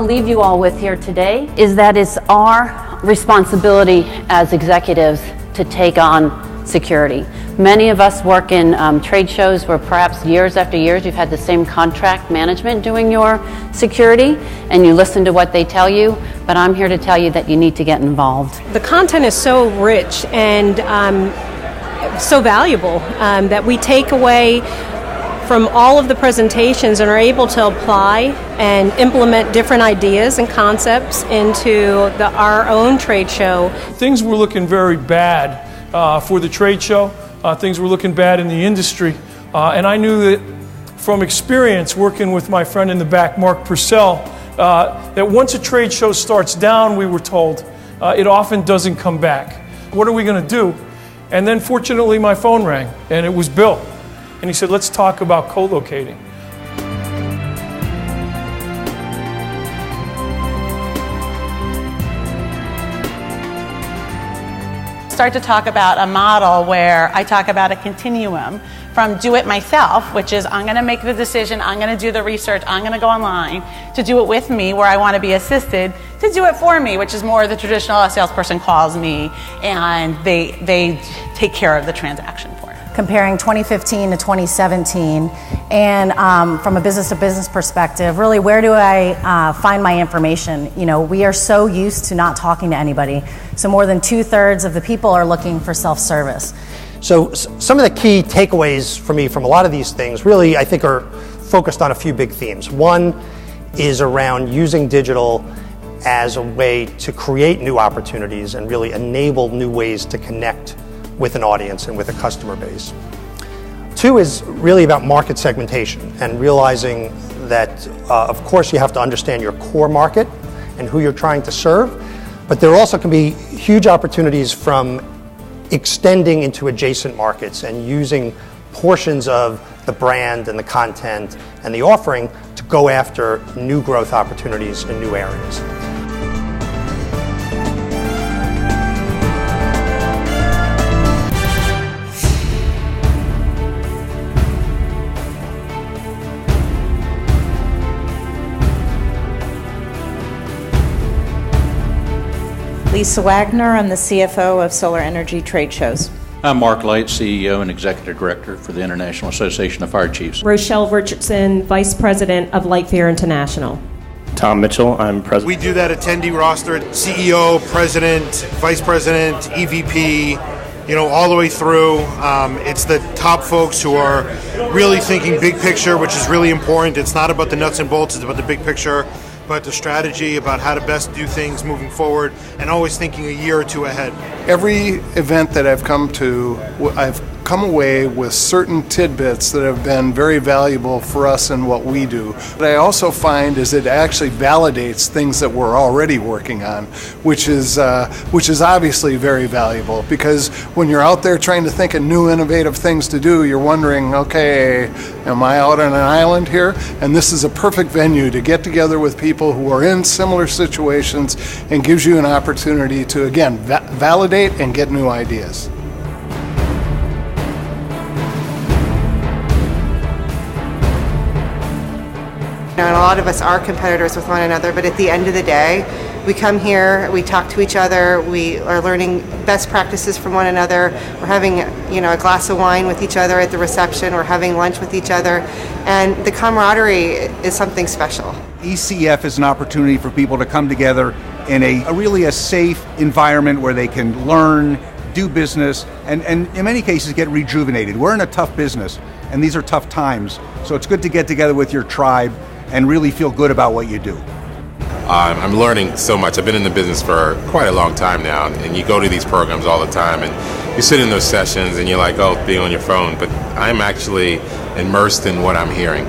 to leave you all with here today is that it's our responsibility as executives to take on security. Many of us work in trade shows where perhaps years after years you've had the same contract management doing your security, and you listen to what they tell you, but I'm here to tell you that you need to get involved. The content is so rich and so valuable that we take away from all of the presentations and are able to apply and implement different ideas and concepts into our own trade show. Things were looking very bad for the trade show. Things were looking bad in the industry. And I knew that from experience working with my friend in the back, Mark Purcell, that once a trade show starts down, we were told, it often doesn't come back. What are we going to do? And then fortunately my phone rang, and it was Bill. And he said, let's talk about co-locating. Start to talk about a model where I talk about a continuum from do it myself, which is I'm going to make the decision, I'm going to do the research, I'm going to go online, to do it with me where I want to be assisted, to do it for me, which is more the traditional salesperson calls me and they take care of the transaction for it. Comparing 2015 to 2017, and from a business-to-business perspective, really, where do I find my information? You know, we are so used to not talking to anybody, so more than 2/3 of the people are looking for self-service. So some of the key takeaways for me from a lot of these things really, I think, are focused on a few big themes. One is around using digital as a way to create new opportunities and really enable new ways to connect with an audience and with a customer base. Two is really about market segmentation and realizing that, of course, you have to understand your core market and who you're trying to serve, but there also can be huge opportunities from extending into adjacent markets and using portions of the brand and the content and the offering to go after new growth opportunities in new areas. Lisa Wagner, I'm the CFO of Solar Energy Trade Shows. I'm Mark Light, CEO and Executive Director for the International Association of Fire Chiefs. Rochelle Richardson, Vice President of Light Fair International. Tom Mitchell, I'm President. We do that attendee roster, CEO, President, Vice President, EVP, all the way through. It's the top folks who are really thinking big picture, which is really important. It's not about the nuts and bolts, it's about the big picture, about the strategy, about how to best do things moving forward, and always thinking a year or two ahead. Every event that I've come to, I've come away with certain tidbits that have been very valuable for us in what we do. What I also find is it actually validates things that we're already working on, which is obviously very valuable, because when you're out there trying to think of new innovative things to do, you're wondering, okay, am I out on an island here? And this is a perfect venue to get together with people who are in similar situations and gives you an opportunity to, again, validate and get new ideas. And a lot of us are competitors with one another, but at the end of the day, we come here, we talk to each other, we are learning best practices from one another, we're having a glass of wine with each other at the reception, we're having lunch with each other, and the camaraderie is something special. ECEF is an opportunity for people to come together in a really safe environment where they can learn, do business, and in many cases get rejuvenated. We're in a tough business, and these are tough times, so it's good to get together with your tribe and really feel good about what you do. I'm learning so much. I've been in the business for quite a long time now, and you go to these programs all the time, and you sit in those sessions, and you're like, oh, being on your phone, but I'm actually immersed in what I'm hearing.